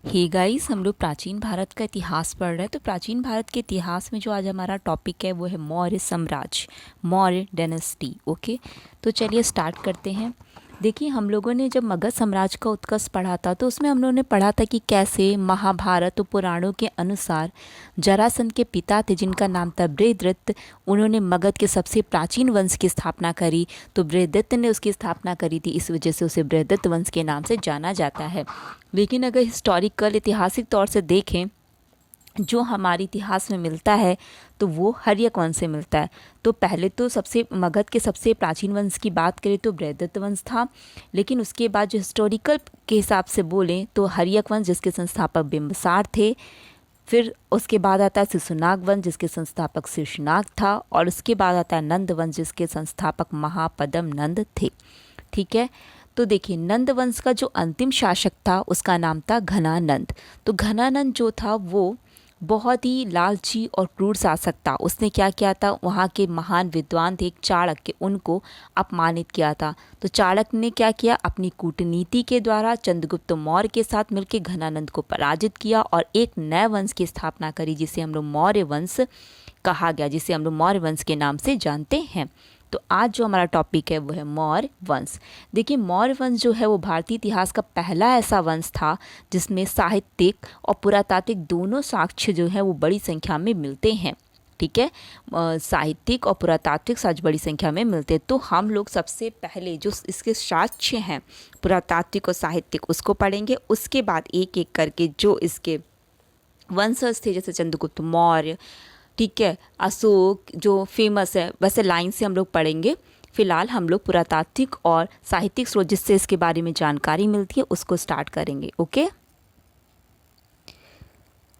Hey guys, हम लोग प्राचीन भारत का इतिहास पढ़ रहे हैं। तो प्राचीन भारत के इतिहास में जो आज हमारा टॉपिक है वो है मौर्य साम्राज्य, मौर्य डायनेस्टी। ओके, तो चलिए स्टार्ट करते हैं। देखिए, हम लोगों ने जब मगध साम्राज्य का उत्कर्ष पढ़ा था तो उसमें हम लोगों ने पढ़ा था कि कैसे महाभारत और पुराणों के अनुसार जरासंध के पिता थे जिनका नाम था बृहद्रथ। उन्होंने मगध के सबसे प्राचीन वंश की स्थापना करी। तो बृहद्रथ ने उसकी स्थापना करी थी, इस वजह से उसे बृहद्रथ वंश के नाम से जाना जाता है। लेकिन अगर हिस्टोरिकल ऐतिहासिक तौर से देखें, जो हमारे इतिहास में मिलता है तो वो हर्यक वंश से मिलता है। तो पहले तो सबसे मगध के सबसे प्राचीन वंश की बात करें तो बृहद्रथ वंश था, लेकिन उसके बाद जो हिस्टोरिकल के हिसाब से बोलें तो हर्यक वंश जिसके संस्थापक बिंबिसार थे। फिर उसके बाद आता है शिशुनाग वंश जिसके संस्थापक शिशुनाग था, और उसके बाद आता है नंद वंश जिसके संस्थापक महापद्म नंद थे। ठीक है, तो देखिए, नंद वंश का जो अंतिम शासक था उसका नाम था घनानंद। तो घनानंद जो था वो बहुत ही लालची और क्रूर शासक था। उसने क्या किया था, वहाँ के महान विद्वान थे एक चाणक्य, उनको अपमानित किया था। तो चाणक्य ने क्या किया, अपनी कूटनीति के द्वारा चंद्रगुप्त मौर्य के साथ मिलकर घनानंद को पराजित किया और एक नए वंश की स्थापना करी जिसे हम लोग मौर्य वंश कहा गया, जिसे हम लोग मौर्य वंश के नाम से जानते हैं। तो आज जो हमारा टॉपिक है वो है मौर्य वंश। देखिए, मौर्य वंश जो है वो भारतीय इतिहास का पहला ऐसा वंश था जिसमें साहित्यिक और पुरातात्विक दोनों साक्ष्य जो है वो बड़ी संख्या में मिलते हैं। ठीक है, साहित्यिक और पुरातात्विक साक्ष्य बड़ी संख्या में मिलते हैं। तो हम लोग सबसे पहले जो इसके साक्ष्य हैं पुरातात्विक और साहित्यिक उसको पढ़ेंगे। उसके बाद एक एक करके जो इसके वंशज थे जैसे चंद्रगुप्त मौर्य, ठीक है, अशोक जो फेमस है, वैसे लाइन से हम लोग पढ़ेंगे। फिलहाल हम लोग पुरातात्विक और साहित्यिक स्रोत जिससे इसके बारे में जानकारी मिलती है उसको स्टार्ट करेंगे। ओके,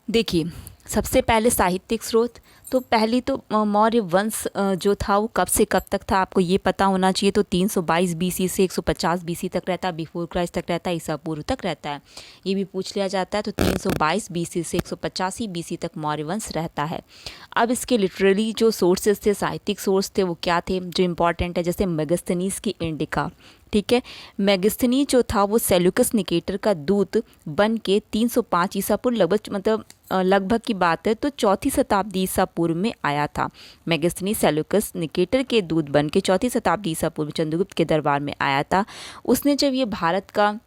देखिए, सबसे पहले साहित्यिक स्रोत। तो पहली तो मौर्य वंश जो था वो कब से कब तक था आपको ये पता होना चाहिए। तो 322 बीसी से 150 बीसी तक रहता है, बिफोर क्राइस्ट तक रहता है, ईसा पूर्व तक रहता है, ये भी पूछ लिया जाता है। तो 322 बीसी से 185 बीसी तक मौर्य वंश रहता है। अब इसके लिटरेरी जो सोर्सेज थे, साहित्यिक सोर्स थे, वो क्या थे जो इम्पॉर्टेंट है, जैसे मेगास्थनीज की इंडिका। ठीक है, मेगास्थनीज जो था वो सेल्यूकस निकेटर का दूत बन के 305 ईसा पूर्व लगभग की बात है तो चौथी शताब्दी ईसा पूर्व में आया था। मेगास्थनीज सेल्यूकस निकेटर के दूत बन के चौथी शताब्दी ईसा पूर्व चंद्रगुप्त के दरबार में आया था। उसने जब ये भारत का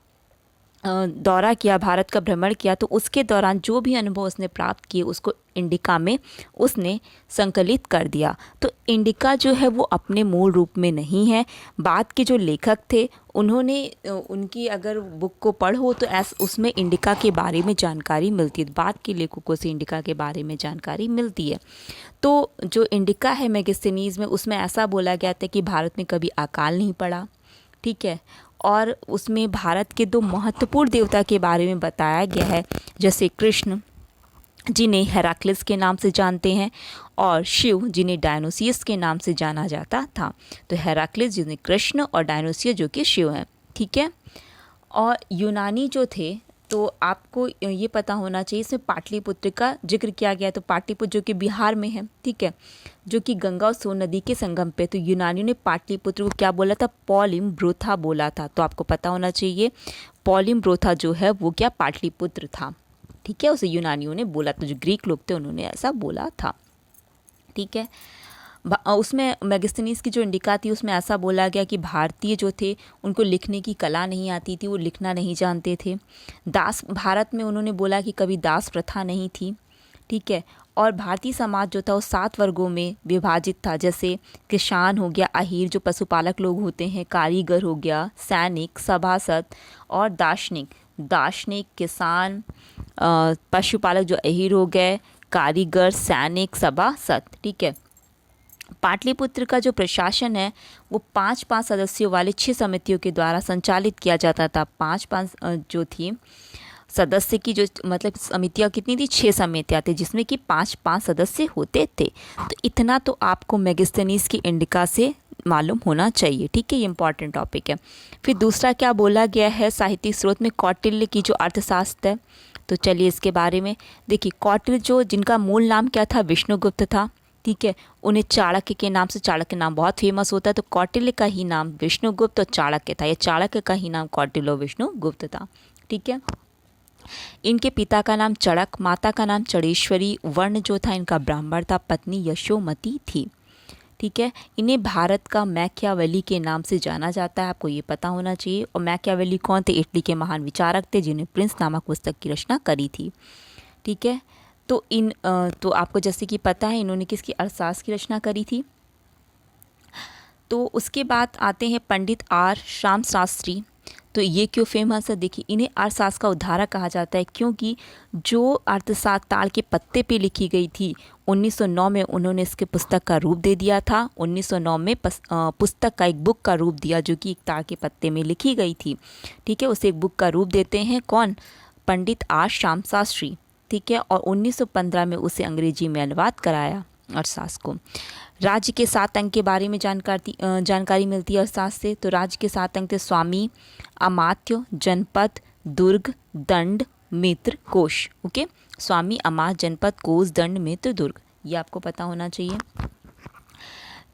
दौरा किया, भारत का भ्रमण किया, तो उसके दौरान जो भी अनुभव उसने प्राप्त किए उसको इंडिका में उसने संकलित कर दिया। तो इंडिका जो है वो अपने मूल रूप में नहीं है। बाद के जो लेखक थे उन्होंने उनकी अगर बुक को पढ़ो तो उसमें इंडिका के बारे में जानकारी मिलती है, बाद के लेखकों से इंडिका के बारे में जानकारी मिलती है। तो जो इंडिका है मेगास्थनीज में, उसमें ऐसा बोला गया था कि भारत में कभी अकाल नहीं पड़ा। ठीक है, और उसमें भारत के दो महत्वपूर्ण देवता के बारे में बताया गया है, जैसे कृष्ण जिन्हें हेराक्लिस के नाम से जानते हैं, और शिव जिन्हें डायनोसियस के नाम से जाना जाता था। तो हेराक्लिस जिन्हें कृष्ण और डायनोसियस जो कि शिव हैं। ठीक है, और यूनानी जो थे तो आपको ये पता होना चाहिए, इसमें पाटलिपुत्र का जिक्र किया गया। तो पाटलिपुत्र जो कि बिहार में है, ठीक है, जो कि गंगा और सोन नदी के संगम पे। तो यूनानियों ने पाटलिपुत्र को क्या बोला था, पॉलिम्ब्रोथा बोला था। तो आपको पता होना चाहिए पॉलिम्ब्रोथा जो है वो क्या पाटलिपुत्र था। ठीक है, उसे यूनानियों ने बोला, तो जो ग्रीक लोग थे उन्होंने ऐसा बोला था। ठीक है, उसमें मेगास्थनीज की जो इंडिका थी उसमें ऐसा बोला गया कि भारतीय जो थे उनको लिखने की कला नहीं आती थी, वो लिखना नहीं जानते थे। दास, भारत में उन्होंने बोला कि कभी दास प्रथा नहीं थी। ठीक है, और भारतीय समाज जो था वो 7 वर्गों में विभाजित था, जैसे किसान हो गया, अहीर जो पशुपालक लोग होते हैं, कारीगर हो गया, सैनिक, सभासद और दार्शनिक। दार्शनिक, किसान, पशुपालक जो अहीर हो गए, कारीगर, सैनिक, सभासद। ठीक है, पाटलिपुत्र का जो प्रशासन है वो 5-5 सदस्यों वाले 6 समितियों के द्वारा संचालित किया जाता था। 5-5 जो थी सदस्य की जो समितियाँ कितनी थी, 6 समितियाँ थी जिसमें कि 5-5 सदस्य होते थे। तो इतना तो आपको मेगास्थनीज की इंडिका से मालूम होना चाहिए। ठीक है, ये इंपॉर्टेंट टॉपिक है। फिर दूसरा क्या बोला गया है साहित्यिक स्रोत में, कौटिल्य की जो अर्थशास्त्र है। तो चलिए इसके बारे में देखिए। कौटिल्य जो जिनका मूल नाम क्या था, विष्णुगुप्त था। ठीक है, उन्हें चाणक्य के नाम से, चाणक्य नाम बहुत फेमस होता है, तो कौटिल्य का ही नाम विष्णुगुप्त और चाणक्य था, या चाणक्य का ही नाम कौटिल्य और विष्णुगुप्त था। ठीक है, इनके पिता का नाम चड़क, माता का नाम चढ़ेश्वरी, वर्ण जो था इनका ब्राह्मण था, पत्नी यशोमती थी। ठीक है, इन्हें भारत का मैकियावेली के नाम से जाना जाता है, आपको ये पता होना चाहिए। और मैकियावेली कौन थे? इटली के महान विचारक थे जिन्हें प्रिंस नामक पुस्तक की रचना करी थी। ठीक है, तो तो आपको जैसे कि पता है इन्होंने किसकी? अरसास की रचना करी थी। तो उसके बाद आते हैं पंडित आर श्याम शास्त्री। तो ये क्यों फेमस है? देखिए, इन्हें अर्थशास्त्र का उद्धारक कहा जाता है क्योंकि जो अर्थशास्त्र ताड़ के पत्ते पे लिखी गई थी 1909 में उन्होंने इसके पुस्तक का रूप दे दिया था। 1909 में पुस्तक का एक बुक का रूप दिया जो कि एक ताड़ के पत्ते में लिखी गई थी। ठीक है, उसे एक बुक का रूप देते हैं कौन? पंडित आर श्याम शास्त्री। ठीक है, और 1915 में उसे अंग्रेजी में अनुवाद कराया अर्थशास्त्र को। राज्य के 7 अंक के बारे में जानकारी मिलती है अर्थशास्त्र से। तो राज्य के 7 अंक थे स्वामी, अमात्य, जनपद, दुर्ग, दंड, मित्र, कोश। ओके, स्वामी, अमात्य, जनपद, कोश, दंड, मित्र, दुर्ग, ये आपको पता होना चाहिए।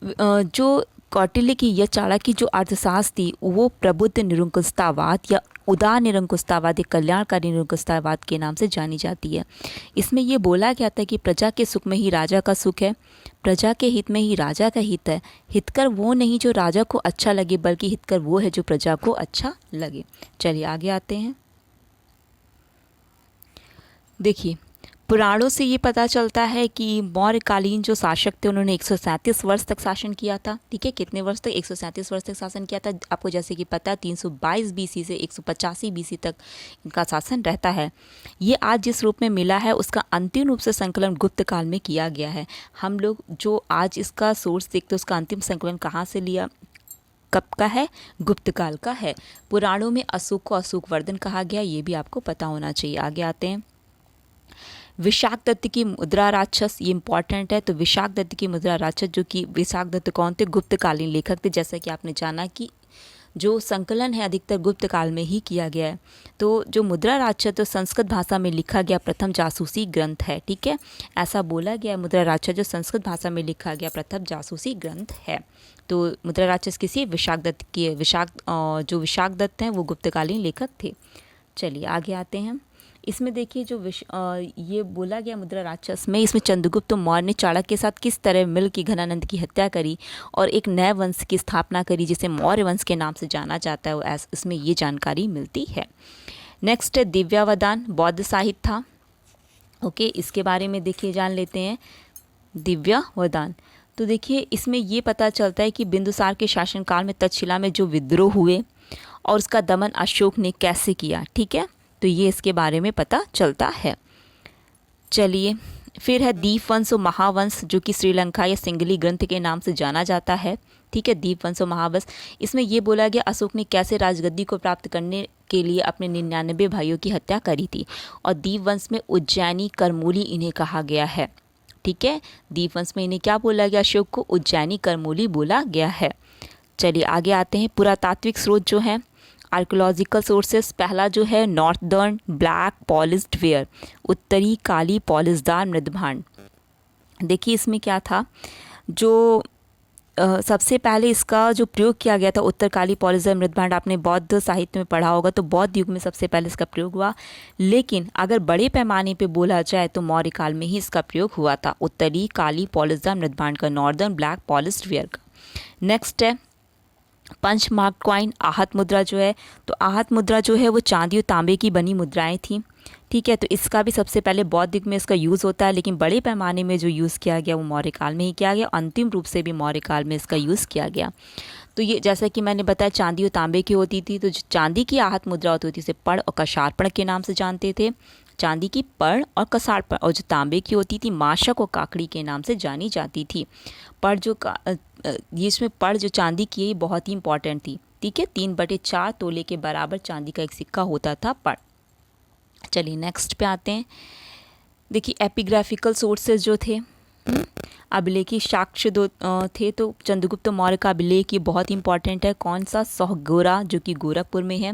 जो कौटिल्य की या चाणक्य की जो अर्थशास्त्र थी वो प्रबुद्ध निरंकुशतावाद या उदार निरंकुशतावाद या कल्याणकारी निरंकुशतावाद के नाम से जानी जाती है। इसमें ये बोला गया था कि प्रजा के सुख में ही राजा का सुख है, प्रजा के हित में ही राजा का हित है। हितकर वो नहीं जो राजा को अच्छा लगे, बल्कि हितकर वो है जो प्रजा को अच्छा लगे। चलिए आगे आते हैं। देखिए, पुराणों से ये पता चलता है कि मौर्यकालीन जो शासक थे उन्होंने 137 वर्ष तक शासन किया था। ठीक है, कितने वर्ष तक? 137 वर्ष तक शासन किया था। आपको जैसे कि पता है 322 बीसी से 185 बीसी तक इनका शासन रहता है। ये आज जिस रूप में मिला है उसका अंतिम रूप से संकलन गुप्त काल में किया गया है। हम लोग जो आज इसका सोर्स देखते हैं उसका अंतिम संकलन कहाँ से लिया, कब का है? गुप्त काल का है। पुराणों में अशोक को अशोक वर्धन कहा गया, ये भी आपको पता होना चाहिए। आगे आते हैं। विशाख दत्त की मुद्रा राक्षस, ये इंपॉर्टेंट है। तो विशाख दत्त की मुद्रा राक्षस, जो कि विशाख दत्त कौन थे? गुप्तकालीन लेखक थे। जैसा कि आपने जाना कि जो संकलन है अधिकतर गुप्त काल में ही किया गया है। तो जो मुद्रा राक्षस तो संस्कृत भाषा में लिखा गया प्रथम जासूसी ग्रंथ है। ठीक है, ऐसा बोला गया मुद्रा राक्षस जो संस्कृत भाषा में लिखा गया प्रथम जासूसी ग्रंथ है। तो मुद्रा राक्षस किसी? विशाख दत्त की है। जो विशाख दत्त हैं वो गुप्तकालीन लेखक थे। चलिए आगे आते हैं। इसमें देखिए जो ये बोला गया मुद्रा राक्षस में, इसमें चंद्रगुप्त मौर्य ने चाणक्य के साथ किस तरह मिल की घनानंद की हत्या करी और एक नए वंश की स्थापना करी जिसे मौर्य वंश के नाम से जाना जाता है, इसमें ये जानकारी मिलती है। नेक्स्ट है दिव्यावदान, बौद्ध साहित्य था। ओके, इसके बारे में देखिए जान लेते हैं। दिव्यावदान, तो देखिए इसमें ये पता चलता है कि बिंदुसार के शासनकाल में तक्षशिला में जो विद्रोह हुए और उसका दमन अशोक ने कैसे किया। ठीक है, तो ये इसके बारे में पता चलता है। चलिए फिर है दीपवंश और महावंश, जो कि श्रीलंका या सिंगली ग्रंथ के नाम से जाना जाता है। ठीक है, दीपवंश और महावंश, इसमें ये बोला गया अशोक ने कैसे राजगद्दी को प्राप्त करने के लिए अपने 99 भाइयों की हत्या करी थी। और दीपवंश में उज्जैनी करमूली इन्हें कहा गया है। ठीक है, दीपवंश में इन्हें क्या बोला गया? अशोक को उज्जैनी करमूली बोला गया है। चलिए आगे आते हैं। पुरातात्विक स्रोत जो है आर्कोलॉजिकल सोर्सेस, पहला जो है नॉर्थर्न ब्लैक पॉलिश्ड वेयर, उत्तरी काली पॉलिशदार मृदभांड। देखिए इसमें क्या था, जो सबसे पहले इसका जो प्रयोग किया गया था उत्तर काली पॉलिशदार मृदभांड, आपने बौद्ध साहित्य में पढ़ा होगा, तो बौद्ध युग में सबसे पहले इसका प्रयोग हुआ। लेकिन अगर बड़े पैमाने पे बोला जाए तो मौर्य काल में ही इसका प्रयोग हुआ था, उत्तरी काली पॉलिशदार मृदभांड का, नॉर्दर्न ब्लैक पॉलिश्ड वेयर का। नेक्स्ट है पंच मार्क कॉइन, आहत मुद्रा जो है, तो आहत मुद्रा जो है वो चांदी और तांबे की बनी मुद्राएं थी। ठीक है, तो इसका भी सबसे पहले बौद्ध युग में इसका यूज़ होता है, लेकिन बड़े पैमाने में जो यूज़ किया गया वो मौर्य काल में ही किया गया। अंतिम रूप से भी मौर्य काल में इसका यूज़ किया गया। तो ये जैसा कि मैंने बताया चांदी और तांबे की होती थी, तो जो चांदी की आहत मुद्रा होती थी उसे पर्ण और कषार्पण के नाम से जानते थे। चांदी की पर्ण और कषार्पण, और जो तांबे की होती थी माशक और काकड़ी के नाम से जानी जाती थी। पर्ण जो ये इसमें पर्ण जो चांदी की है ये बहुत ही इंपॉर्टेंट थी। ठीक है, 3/4 तोले के बराबर चांदी का एक सिक्का होता था पर्ण। चलिए नेक्स्ट पे आते हैं। देखिए एपिग्राफिकल सोर्सेज जो थे, अभिलेखी साक्ष्य दो थे, तो चंद्रगुप्त मौर्य का अभिलेख ये बहुत इंपॉर्टेंट है। कौन सा? सोहगोरा, जो कि गोरखपुर में है।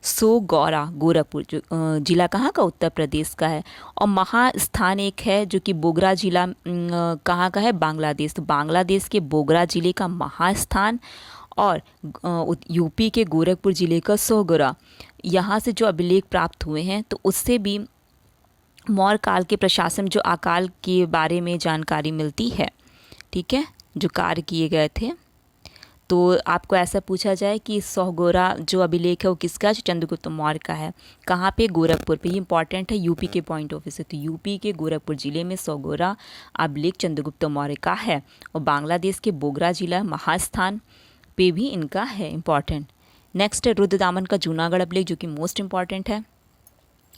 सोगौरा गोरखपुर, जो जिला कहाँ का? उत्तर प्रदेश का है। और महास्थान एक है जो कि बोगरा जिला कहाँ का है? बांग्लादेश। तो बांग्लादेश के बोगरा जिले का महास्थान। और यूपी के गोरखपुर ज़िले का सोहगोरा, यहाँ से जो अभिलेख प्राप्त हुए हैं तो उससे भी मौर्य काल के प्रशासन जो अकाल के बारे में जानकारी मिलती है। ठीक है, जो कार्य किए गए थे। तो आपको ऐसा पूछा जाए कि सोहगोरा जो अभिलेख है वो किसका, जो चंद्रगुप्त मौर्य का है। कहाँ पे, गोरखपुर पे। ये इंपॉर्टेंट है यूपी के पॉइंट ऑफ व्यू से। तो यूपी के गोरखपुर ज़िले में सोहगोरा अभिलेख चंद्रगुप्त मौर्य का है। और बांग्लादेश के बोगरा ज़िला महास्थान पे भी इनका है, इंपॉर्टेंट। नेक्स्ट है रुद्रदामन का जूनागढ़ अभिलेख, जो कि मोस्ट इंपॉर्टेंट है।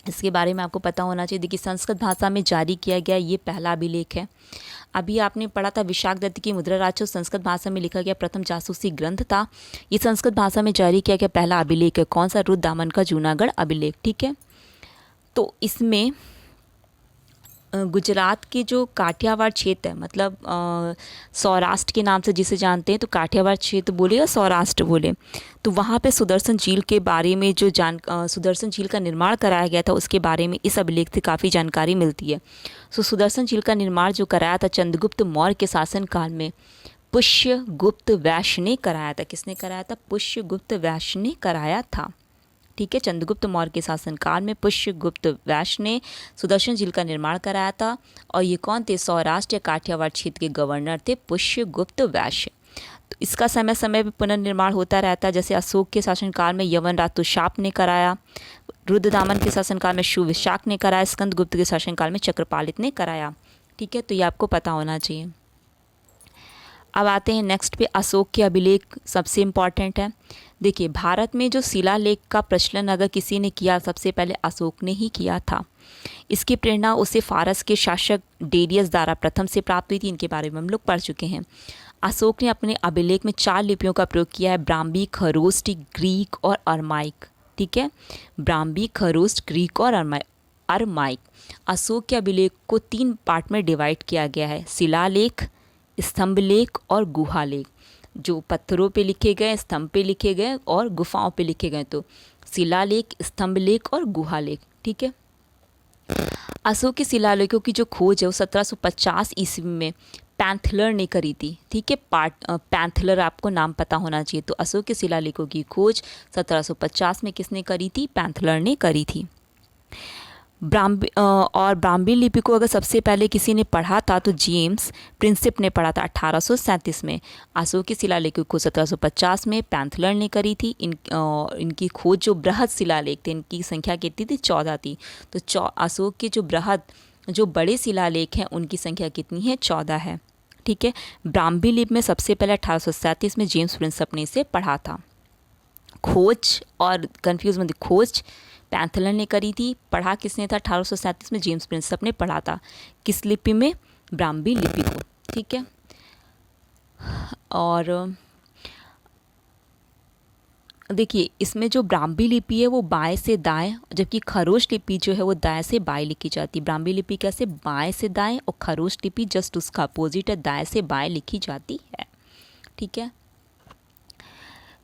इसके बारे में आपको पता होना चाहिए। देखिए, संस्कृत भाषा में जारी किया गया ये पहला अभिलेख है। अभी आपने पढ़ा था विशाख दत्त की मुद्रा राजो, संस्कृत भाषा में लिखा गया प्रथम जासूसी ग्रंथ था। ये संस्कृत भाषा में जारी किया गया पहला अभिलेख है। कौन सा, रुद्रदामन का जूनागढ़ अभिलेख। ठीक है, तो इसमें गुजरात के जो काठियावाड़ क्षेत्र है, मतलब सौराष्ट्र के नाम से जिसे जानते हैं, तो काठियावाड़ क्षेत्र बोले या सौराष्ट्र बोले, तो वहाँ पे सुदर्शन झील के बारे में जो सुदर्शन झील का निर्माण कराया गया था उसके बारे में इस अभिलेख से काफ़ी जानकारी मिलती है। सुदर्शन झील का निर्माण जो कराया था चंद्रगुप्त मौर्य के शासनकाल में पुष्यगुप्त वैश्य ने कराया था। किसने कराया था, पुष्यगुप्त वैश्य ने कराया था। ठीक है, चंद्रगुप्त मौर्य के शासनकाल में पुष्यगुप्त वैश्य ने सुदर्शन झील का निर्माण कराया था। और ये कौन थे, सौराष्ट्र या काठियावाड़ क्षेत्र के गवर्नर थे पुष्यगुप्त वैश्य। तो इसका समय समय पर पुनर्निर्माण होता रहता है। जैसे अशोक के शासनकाल में यवन रातुशाप ने कराया, रुद्रदामन के शासनकाल में सुविशाख ने कराया, स्कंदगुप्त के शासनकाल में चक्रपालित ने कराया। ठीक है, तो ये आपको पता होना चाहिए। अब आते हैं नेक्स्ट पे, अशोक के अभिलेख सबसे इम्पॉर्टेंट है। देखिए, भारत में जो शिलालेख का प्रचलन अगर किसी ने किया, सबसे पहले अशोक ने ही किया था। इसकी प्रेरणा उसे फारस के शासक डेरियस द्वारा प्रथम से प्राप्त हुई थी। इनके बारे में हम लोग पढ़ चुके हैं। अशोक ने अपने अभिलेख में 4 लिपियों का प्रयोग किया है, ब्राह्मी, खरोष्ट, ग्रीक और अरमाइक। ठीक है, ब्राह्मी, खरोष्ट, ग्रीक और अरमाइक। अशोक के अभिलेख को 3 पार्ट में डिवाइड किया गया है, शिलालेख, स्तंभलेख और गुहालेख। जो पत्थरों पे लिखे गए, स्तंभ पे लिखे गए और गुफाओं पे लिखे गए, तो शिलालेख, स्तंभलेख और गुहालेख। ठीक है, अशोक के शिलालेखों की जो खोज है वो 1750 ईस्वी में पैंथलर ने करी थी। ठीक है, पैंथलर आपको नाम पता होना चाहिए। तो अशोक के शिलालेखों की खोज 1750 में किसने करी थी, पैंथलर ने करी थी। ब्राह्मी लिपि को अगर सबसे पहले किसी ने पढ़ा था तो जेम्स प्रिंसिप ने पढ़ा था 1837 में। अशोक की शिलालेखों को 1750 में पैंथलर ने करी थी। इनकी खोज जो बृहद शिलालेख थे, इनकी संख्या कितनी थी, 14 थी। तो अशोक के जो बृहद, जो बड़े शिलालेख हैं, उनकी संख्या कितनी है, 14 है। ठीक है, ब्राह्मी लिपि में सबसे पहले 1837 में जेम्स प्रिंसिप ने इसे पढ़ा था। खोज और कन्फ्यूज मत, खोज पैंथलर ने करी थी, पढ़ा किसने था, 1837 में जेम्स प्रिंसिप ने पढ़ा था। किस लिपि में, ब्राह्मी लिपि को। ठीक है, और देखिए इसमें जो ब्राह्मी लिपि है वो बाएं से दाएं, जबकि खरोष्ट लिपि जो है वो दाएं से बाएं लिखी जाती है। ब्राह्मी लिपि कैसे, बाएं से दाएं, और खरोष्ट लिपि जस्ट उसका अपोजिट है, दाएं से बाएं लिखी जाती है। ठीक है,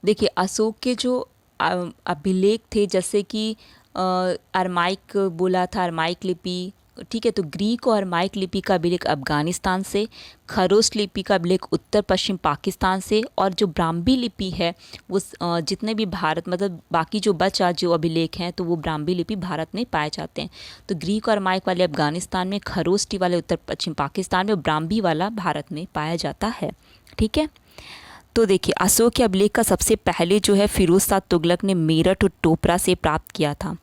देखिए अशोक के जो अभिलेख थे, जैसे कि अरमाइक बोला था, अरमाइक लिपि। ठीक है, तो ग्रीक और अरमाइक लिपि का अभिलेख अफगानिस्तान से, खरोष्ट लिपि का अभिलेख उत्तर पश्चिम पाकिस्तान से, और जो ब्राह्मी लिपि है वो जितने भी भारत, मतलब बाकी जो बचा जो अभिलेख हैं, तो वो ब्राह्मी लिपि भारत में पाए जाते हैं। तो ग्रीक और अरमाइक वाले अफगानिस्तान में, खरोष्टी वाले उत्तर पश्चिम पाकिस्तान में, और ब्राह्मी वाला भारत में पाया जाता है। ठीक है, तो देखिए अशोक के अभिलेख का सबसे पहले जो है फिरोज शाह तुगलक ने मेरठ और टोपरा से प्राप्त किया था।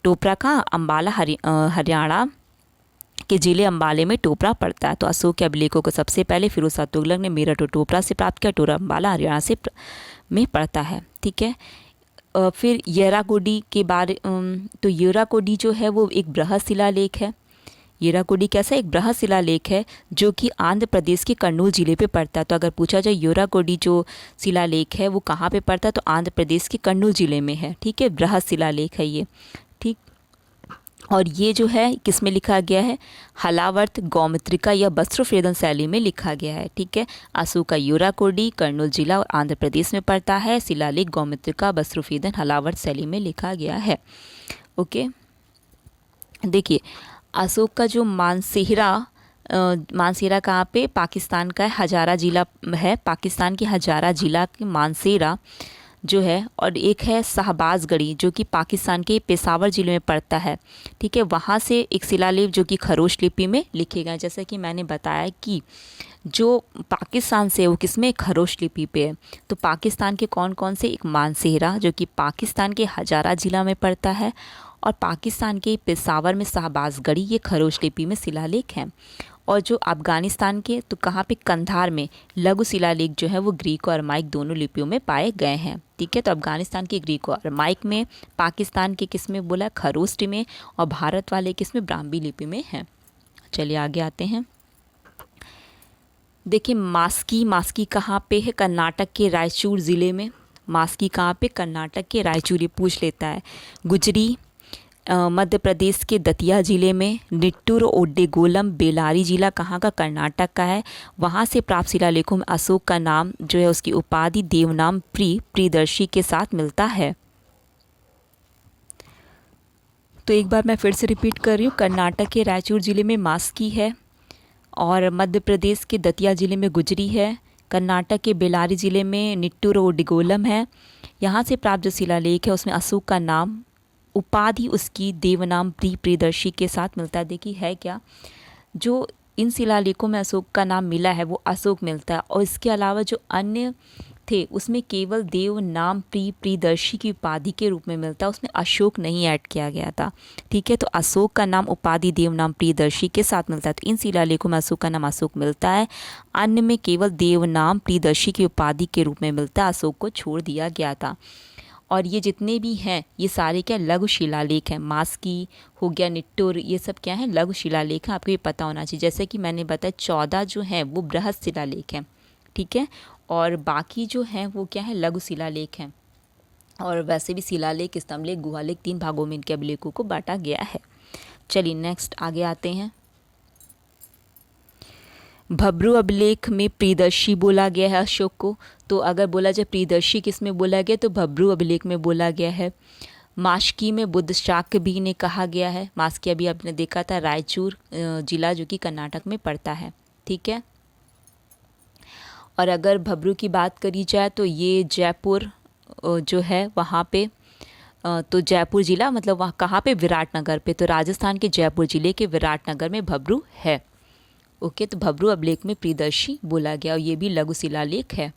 टोपरा का अंबाला हरियाणा के ज़िले अंबाले में टोपरा पड़ता है। तो अशोक के अभिलेखों को सबसे पहले फिरोज शाह तुगलक ने मेरठ और टोपरा से प्राप्त किया। टोपरा अंबाला हरियाणा से में पड़ता है। ठीक है, फिर येराकोडी के बारे, तो येराकोडी जो है वो एक बृहद शिलालेख है। येराकोडी कैसा, एक बृहद शिलालेख है जो कि आंध्र प्रदेश के कर्नूल जिले पे पड़ता है। तो अगर पूछा जाए येराकोडी जो शिलालेख है वो कहाँ पे पड़ता है, तो आंध्र प्रदेश के कर्नूल जिले में है। ठीक है, बृहद शिलालेख है ये। ठीक, और ये जो है किस में लिखा गया है, हलावर्त, गौमित्रिका या वस्त्रफेदन शैली में लिखा गया है। ठीक है, अशोक का येराकोडी कर्नूल जिला और आंध्र प्रदेश में पड़ता है। शिलालेख गौमित्रिका, वस्त्रफेदन, हलावर्त शैली में लिखा गया है। ओके, देखिए अशोक का जो मानसेहरा मानसेरा कहाँ पे, पाकिस्तान का हजारा ज़िला है, पाकिस्तान के हजारा ज़िला के मानसेरा जो है, और एक है शाहबाजगढ़ी जो कि पाकिस्तान के पेशावर ज़िले में पड़ता है। ठीक है, वहाँ से एक शिलालेख जो कि खरोश लिपि में लिखे गए। जैसा कि मैंने बताया कि जो पाकिस्तान से वो किसमें, खरोश लिपि पे है। तो पाकिस्तान के कौन कौन से, एक मानसेरा जो कि पाकिस्तान के हजारा ज़िला में पड़ता है, और पाकिस्तान के पेशावर में शाहबाजगढ़ी, ये खरोश लिपि में शिलालेख हैं। और जो अफ़गानिस्तान के, तो कहाँ पे, कंधार में लघु शिलालेख जो है वो ग्रीक और अरमाइक दोनों लिपियों में पाए गए हैं। ठीक है, तो अफ़गानिस्तान के ग्रीक और अरमाइक में, पाकिस्तान के किस में बोला, खरोष्ट में, और भारत वाले किस में, ब्राह्मी लिपि में हैं। चलिए आगे आते हैं। देखिए मास्की कहाँ पे है, कर्नाटक के रायचूर ज़िले में। मास्की कहाँ पे, कर्नाटक के रायचूर, ये पूछ लेता है। गुजरी मध्य प्रदेश के दतिया ज़िले में। निट्टूर ओड्डेगोलम बेलारी ज़िला कहाँ का, कर्नाटक का है। वहाँ से प्राप्त शिलालेखों में अशोक का नाम जो है, उसकी उपाधि देवनाम प्रियदर्शी के साथ मिलता है। तो एक बार मैं फिर से रिपीट कर रही हूँ, कर्नाटक के रायचूर ज़िले में मास्की है, और मध्य प्रदेश के दतिया ज़िले में गुजरी है। कर्नाटक के बेलारी ज़िले में निट्टूर ओड्डेगोलम है। यहाँ से प्राप्त जो शिलालेख है उसमें अशोक का नाम, उपाधि उसकी देवनाम प्रियदर्शी के साथ मिलता है। देखिए है क्या, जो इन शिलालेखों में अशोक का नाम मिला है वो अशोक मिलता है, और इसके अलावा जो अन्य थे उसमें केवल देव नाम प्रियदर्शी की उपाधि के रूप में मिलता है, उसमें अशोक नहीं ऐड किया गया था। ठीक है, तो अशोक का नाम उपाधि देव नाम प्रियदर्शी के साथ मिलता है। तो इन शिलालेखों में अशोक का नाम अशोक मिलता है, अन्य में केवल देव नाम प्रियदर्शी की उपाधि के रूप में मिलता है, अशोक को छोड़ दिया गया था। और ये जितने भी हैं ये सारे क्या, लघु शिलालेख हैं। मास्की हो गया, निट्टूर, ये सब क्या है, लघु शिलालेख हैं। आपको ये पता होना चाहिए। जैसे कि मैंने बताया 14 जो हैं वो बृहद शिलालेख हैं। ठीक है, और बाकी जो हैं वो क्या है, लघु शिलालेख हैं। और वैसे भी शिलालेख, स्तंभलेख, गुहालेख, 3 भागों में इनके अभिलेखों को बांटा गया है। चलिए नेक्स्ट आगे आते हैं। भब्रू अभिलेख में प्रियदर्शी बोला गया है अशोक को। तो अगर बोला जाए प्रियदर्शी किस में बोला गया, तो भब्रू अभिलेख में बोला गया है। मास्की में बुद्ध शाक्य भी ने कहा गया है। मास्की अभी आपने देखा था, रायचूर जिला जो कि कर्नाटक में पड़ता है। ठीक है, और अगर भब्रू की बात करी जाए तो ये जयपुर जो है वहाँ पे, तो जयपुर ज़िला मतलब वहाँ कहाँ पे, विराटनगर पे। तो राजस्थान के जयपुर ज़िले के विराटनगर में भब्रू है। ओके, तो भब्रू अभिलेख में प्रियदर्शी बोला गया, और ये भी लघु शिलालेख है।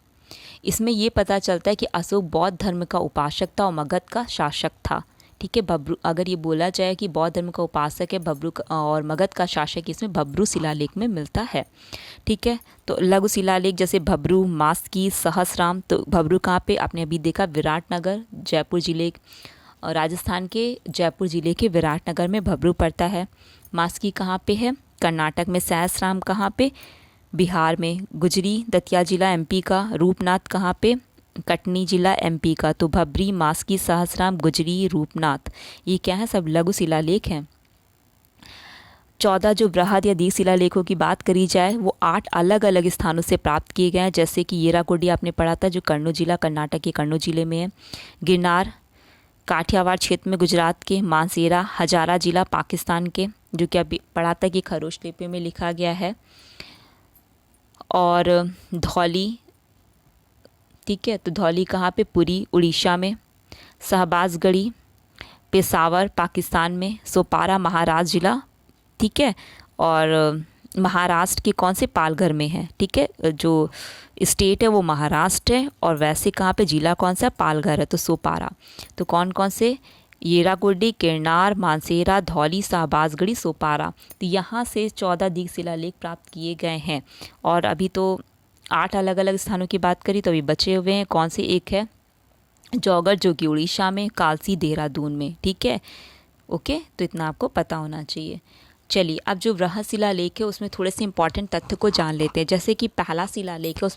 इसमें ये पता चलता है कि अशोक बौद्ध धर्म का उपासक था और मगध का शासक था। ठीक है, भब्रू, अगर ये बोला जाए कि बौद्ध धर्म का उपासक है भब्रू और मगध का शासक, इसमें भब्रू शिलालेख में मिलता है। ठीक है, तो लघु शिलालेख जैसे भब्रू, मास्की, सहसराम। तो भब्रू कहाँ पे, आपने अभी देखा, विराटनगर, जयपुर जिले, राजस्थान के जयपुर ज़िले के विराटनगर में भब्रू पड़ता है। मास्की कहाँ पे है, कर्नाटक में। सहसराम कहाँ पे, बिहार में। गुजरी दतिया जिला एमपी का। रूपनाथ कहाँ पे, कटनी जिला एमपी का। तो भब्री, मास्की, सहसराम, गुजरी, रूपनाथ, ये क्या है, सब लघु शिलालेख हैं। 14 जो बृहद या दीर्घ शिलालेखों की बात करी जाए वो 8 अलग अलग स्थानों से प्राप्त किए गए हैं। जैसे कि येराकुडी आपने पढ़ा था, जो कर्नूल जिला, कर्नाटक के कर्नूल जिले में है। गिरनार काठियावाड़ क्षेत्र में गुजरात के। मानसेरा हजारा जिला पाकिस्तान के, जो कि अभी पढ़ा था कि खरोश लिपि में लिखा गया है। और धौली, ठीक है, तो धौली कहाँ पे, पुरी उड़ीसा में। शाहबाजगढ़ी पेशावर पाकिस्तान में। सोपारा महाराष्ट्र जिला, ठीक है, और महाराष्ट्र के कौन से, पालघर में है। ठीक है, जो स्टेट है वो महाराष्ट्र है, और वैसे कहाँ पे, जिला कौन सा, पालघर है। तो सोपारा, तो कौन कौन से, येराकुडी, किरनार, मानसेरा, धौली, शाहबाजगढ़ी, सोपारा। तो यहाँ से 14 दीर्घ शिलालेख प्राप्त किए गए हैं। और अभी तो 8 अलग अलग स्थानों की बात करी, तो अभी बचे हुए हैं कौन से, एक है जौगढ़ जो कि उड़ीसा में, कालसी देहरादून में। ठीक है, ओके, तो इतना आपको पता होना चाहिए। चलिए अब जो बृहद शिलालेख है उसमें थोड़े से इंपॉर्टेंट तथ्य को जान लेते हैं। जैसे कि पहला शिलालेख है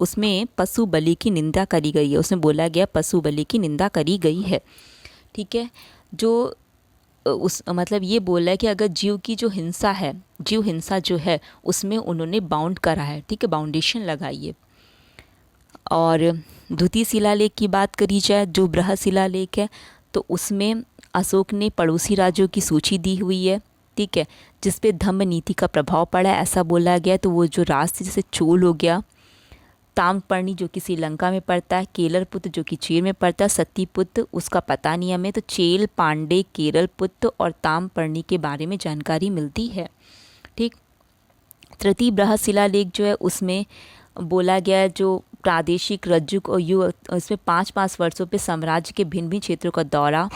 उसमें पशु बलि की निंदा करी गई है। उसमें बोला गया पशु बलि की निंदा करी गई है। ठीक है, जो उस मतलब ये बोला है कि अगर जीव की जो हिंसा है, जीव हिंसा जो है उसमें उन्होंने बाउंड करा है। ठीक है, बाउंडेशन लगाई है। और द्वितीय शिलालेख की बात करी जाए, जो बृहद शिलालेख है, तो उसमें अशोक ने पड़ोसी राज्यों की सूची दी हुई है। ठीक है, जिस पे धम्म नीति का प्रभाव पड़ा है ऐसा बोला गया है। तो वो जो राज थे जैसे चोल हो गया, ताम्रपर्णी जो कि श्रीलंका में पड़ता है, केरलपुत्र जो कि चीन में पड़ता है, सतीपुत्र उसका पता नहीं हमें। तो चेल, पांडे, केरलपुत्र और ताम्रपर्णी के बारे में जानकारी मिलती है। ठीक, तृतीय बृहद शिलालेख जो है उसमें बोला गया है जो प्रादेशिक रज्जुक और यु इसमें 5-5 वर्षों पे साम्राज्य के भिन्न भिन्न क्षेत्रों का दौरा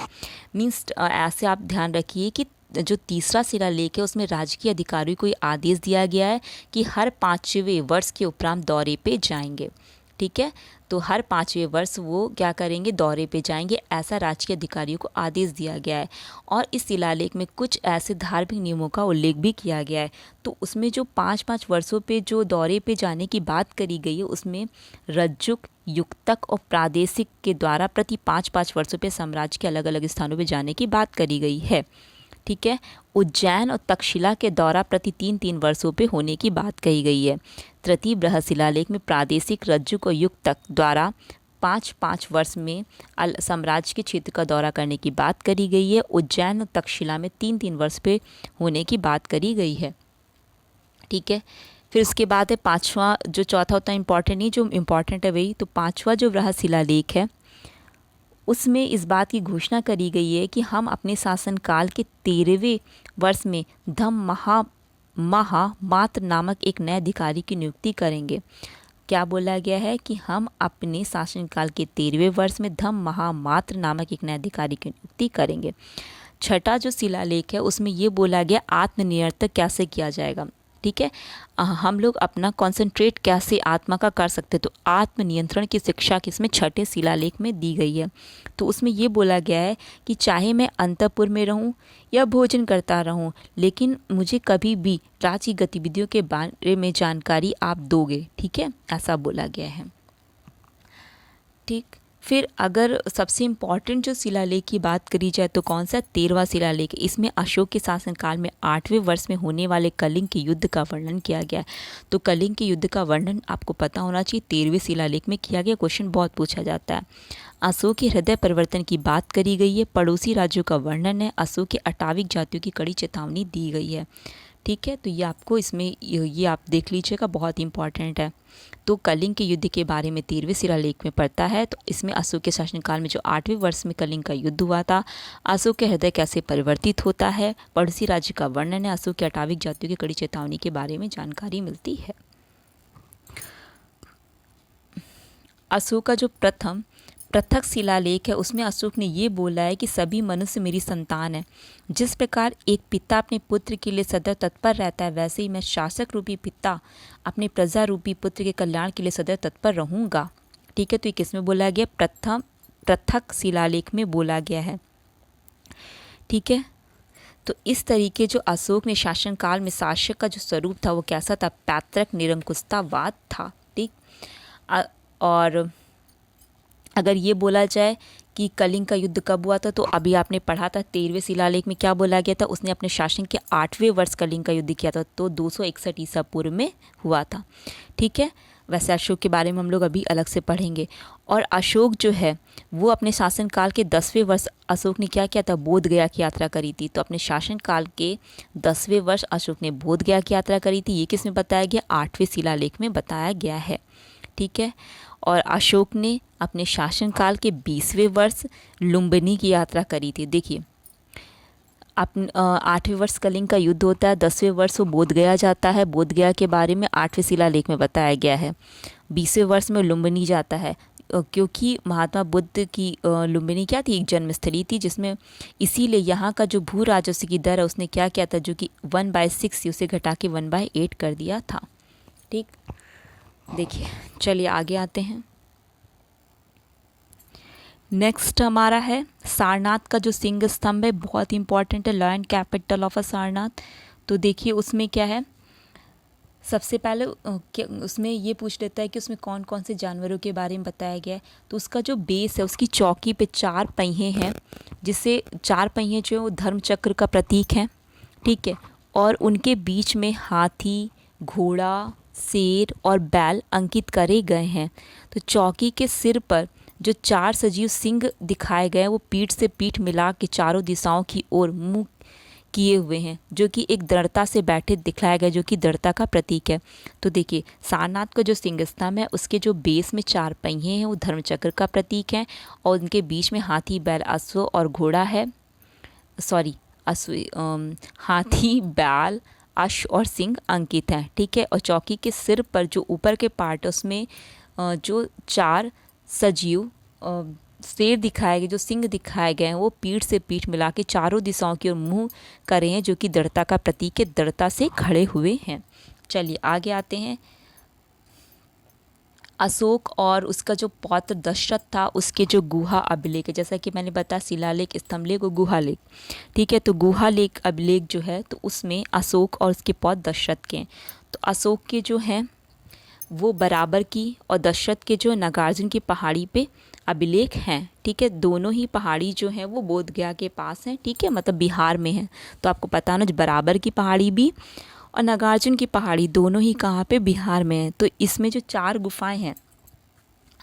मीन्स ऐसे आप ध्यान रखिए कि जो तीसरा शिलालेख है उसमें राजकीय अधिकारियों को ये आदेश दिया गया है कि हर 5वें वर्ष के उपरांत दौरे पे जाएंगे। ठीक है, तो हर 5वें वर्ष वो क्या करेंगे, दौरे पे जाएंगे, ऐसा राजकीय अधिकारियों को आदेश दिया गया है। और इस शिलालेख में कुछ ऐसे धार्मिक नियमों का उल्लेख भी किया गया है। तो उसमें जो 5-5 वर्षों पे जो दौरे पे जाने की बात करी गई है उसमें रज्जुक, युक्तक और प्रादेशिक के द्वारा प्रति 5-5 वर्षों पे साम्राज्य के अलग अलग स्थानों पे जाने की बात करी गई है। ठीक है, उज्जैन और तक्षशिला के दौरा प्रति 3-3 वर्षों पे होने की बात कही गई है। तृतीय बृहद शिलालेख में प्रादेशिक रज्जुक और युक्तक द्वारा 5-5 वर्ष में साम्राज्य के क्षेत्र का दौरा करने की बात करी गई है। उज्जैन और तक्षशिला में 3-3 वर्ष पे होने की बात करी गई है। ठीक है, फिर उसके बाद है पाँचवा, जो चौथा उतना इम्पॉर्टेंट नहीं, जो इम्पॉर्टेंट है वही। तो पाँचवा जो बृहद शिलालेख है उसमें इस बात की घोषणा करी गई है कि हम अपने शासनकाल के 13वें वर्ष में धम्म महामात्र नामक एक नए अधिकारी की नियुक्ति करेंगे। क्या बोला गया है कि हम अपने शासनकाल के 13वें वर्ष में धम्म महामात्र नामक एक नए अधिकारी की नियुक्ति करेंगे। छठा जो शिलालेख है उसमें ये बोला गया आत्मनियंत्रण कैसे किया जाएगा। ठीक है, हम लोग अपना कंसंट्रेट कैसे आत्मा का कर सकते, तो आत्मनियंत्रण की शिक्षा किसमें, छठे शिलालेख में दी गई है। तो उसमें ये बोला गया है कि चाहे मैं अंतःपुर में रहूं या भोजन करता रहूं, लेकिन मुझे कभी भी राजकीय गतिविधियों के बारे में जानकारी आप दोगे। ठीक है, ऐसा बोला गया है। ठीक, फिर अगर सबसे इम्पॉर्टेंट जो शिलालेख की बात करी जाए तो कौन सा, 13वां शिलालेख। इसमें अशोक के शासनकाल में 8वें वर्ष में होने वाले कलिंग के युद्ध का वर्णन किया गया है। तो कलिंग के युद्ध का वर्णन आपको पता होना चाहिए, 13वें शिलालेख में किया गया। क्वेश्चन बहुत पूछा जाता है। अशोक के हृदय परिवर्तन की बात करी गई है। पड़ोसी राज्यों का वर्णन है। अशोक के अटाविक जातियों की कड़ी चेतावनी दी गई है। ठीक है, तो ये आपको इसमें ये आप देख लीजिएगा, बहुत इंपॉर्टेंट है। तो कलिंग के युद्ध के बारे में 13वें शिलालेख में पढ़ता है। तो इसमें अशोक के शासनकाल में जो 8वें वर्ष में कलिंग का युद्ध हुआ था, अशोक के हृदय कैसे परिवर्तित होता है, पड़ोसी राज्य का वर्णन है, अशोक के अटाविक जातियों की कड़ी चेतावनी के बारे में जानकारी मिलती है। अशोक का जो पृथक शिलालेख है उसमें अशोक ने ये बोला है कि सभी मनुष्य मेरी संतान है। जिस प्रकार एक पिता अपने पुत्र के लिए सदैव तत्पर रहता है, वैसे ही मैं शासक रूपी पिता अपने प्रजा रूपी पुत्र के कल्याण के लिए सदैव तत्पर रहूँगा। ठीक है, तो ये किस में बोला गया, पृथक शिलालेख में बोला गया है। ठीक है, तो इस तरीके जो अशोक ने शासनकाल में शासक का जो स्वरूप था वो कैसा था, पैतृक निरंकुशतावाद था। ठीक, और अगर ये बोला जाए कि कलिंग का युद्ध कब हुआ था, तो अभी आपने पढ़ा था 13वें शिलालेख में क्या बोला गया था, उसने अपने शासन के 8वें वर्ष कलिंग का युद्ध किया था, तो 261 ईसा पूर्व में हुआ था। ठीक है, वैसे अशोक के बारे में हम लोग अभी अलग से पढ़ेंगे। और अशोक जो है वो अपने शासनकाल के 10वें वर्ष अशोक ने क्या किया था, बोध गया की यात्रा करी थी। तो अपने शासनकाल के 10वें वर्ष अशोक ने बोध गया की यात्रा करी थी। ये किस में बताया गया, 8वें शिलालेख में बताया गया है। ठीक है, और अशोक ने अपने शासनकाल के 20वें वर्ष लुम्बिनी की यात्रा करी थी। देखिए, 8वें वर्ष कलिंग का युद्ध होता है, 10वें वर्ष वो बोध गया जाता है। बोध गया के बारे में 8वें शिलालेख में बताया गया है। 20वें वर्ष में लुम्बिनी जाता है, क्योंकि महात्मा बुद्ध की लुम्बिनी क्या थी, एक जन्मस्थली थी, जिसमें इसीलिए यहाँ का जो भू राजस्व की दर है उसने क्या किया था, जो कि 1/6 उसे घटा के 1/8 कर दिया था। ठीक, देखिए चलिए आगे आते हैं। नेक्स्ट हमारा है सारनाथ का जो सिंह स्तंभ है, बहुत इंपॉर्टेंट है, lion capital of a Sarnath. तो देखिए उसमें क्या है, सबसे पहले उसमें ये पूछ लेता है कि उसमें कौन कौन से जानवरों के बारे में बताया गया है। तो उसका जो बेस है उसकी चौकी पे 4 पहिए हैं, जिससे 4 पहिए जो है वो धर्म चक्र का प्रतीक हैं। ठीक है, और उनके बीच में हाथी, घोड़ा, शेर और बैल अंकित करे गए हैं। तो चौकी के सिर पर जो 4 सजीव सिंह दिखाए गए हैं वो पीठ से पीठ मिला के चारों दिशाओं की ओर मुंह किए हुए हैं, जो कि एक दृढ़ता से बैठे दिखलाया गया, जो कि दृढ़ता का प्रतीक है। तो देखिए सारनाथ का जो सिंह स्तंभ है उसके जो बेस में 4 पहिए हैं वो धर्मचक्र का प्रतीक है, और उनके बीच में हाथी, बैल, अश्व और घोड़ा है। सॉरी, अश्व, हाथी, बैल, अश्व और सिंह अंकित हैं, ठीक है। और चौकी के सिर पर जो ऊपर के पार्ट है उसमें जो 4 सजीव शेर दिखाए गए, जो सिंह दिखाए गए हैं, वो पीठ से पीठ मिला के चारों दिशाओं की ओर मुंह करे हैं, जो कि दृढ़ता का प्रतीक है, दृढ़ता से खड़े हुए हैं। चलिए आगे आते हैं। अशोक और उसका जो पौत्र दशरथ था उसके जो गुहा अभिलेख है, जैसा कि मैंने बताया शिलालेख, स्तंभलेख और गुहा लेख, ठीक है। तो गुहा लेख अभिलेख जो है तो उसमें अशोक और उसके पौत्र दशरथ के हैं। तो अशोक के जो हैं वो बराबर की और दशरथ के जो नागार्जुन की पहाड़ी पे अभिलेख हैं, ठीक है। दोनों ही पहाड़ी जो हैं वो बोधगया के पास हैं, ठीक है, मतलब बिहार में है। तो आपको पता ना, बराबर की पहाड़ी भी और नागार्जुन की पहाड़ी दोनों ही कहाँ पे, बिहार में है। तो इसमें जो 4 गुफाएं हैं,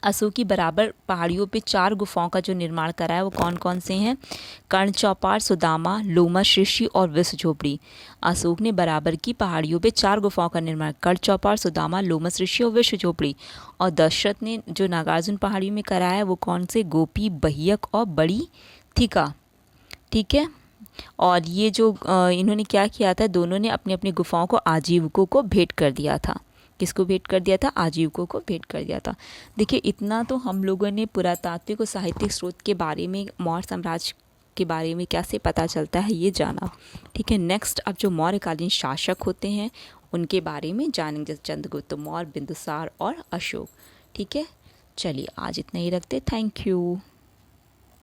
अशोक की बराबर पहाड़ियों पे 4 गुफाओं का जो निर्माण करा है वो कौन कौन से हैं? कर्ण चौपार, सुदामा, लोमश ऋषि और विश्व झोपड़ी। अशोक ने बराबर की पहाड़ियों पे 4 गुफाओं का निर्माण, कर्ण चौपार, सुदामा, लोमश ऋषि और विश्व झोपड़ी। और दशरथ ने जो नागार्जुन पहाड़ी में कराया है वो कौन से? गोपी, बहियक और बड़ी थीका, ठीक है। और ये जो इन्होंने क्या किया था, दोनों ने अपनी अपनी गुफाओं को आजीविकों को भेंट कर दिया था। किसको भेंट कर दिया था? आजीविकों को भेंट कर दिया था। देखिए इतना तो हम लोगों ने पुरातात्विक और साहित्यिक स्रोत के बारे में, मौर्य साम्राज्य के बारे में कैसे पता चलता है ये जाना, ठीक है। नेक्स्ट अब जो मौर्यकालीन शासक होते हैं उनके बारे में जानेंगे, जैसे चंद्रगुप्त मौर्य, बिंदुसार और अशोक, ठीक है। चलिए आज इतना ही रखते, थैंक यू।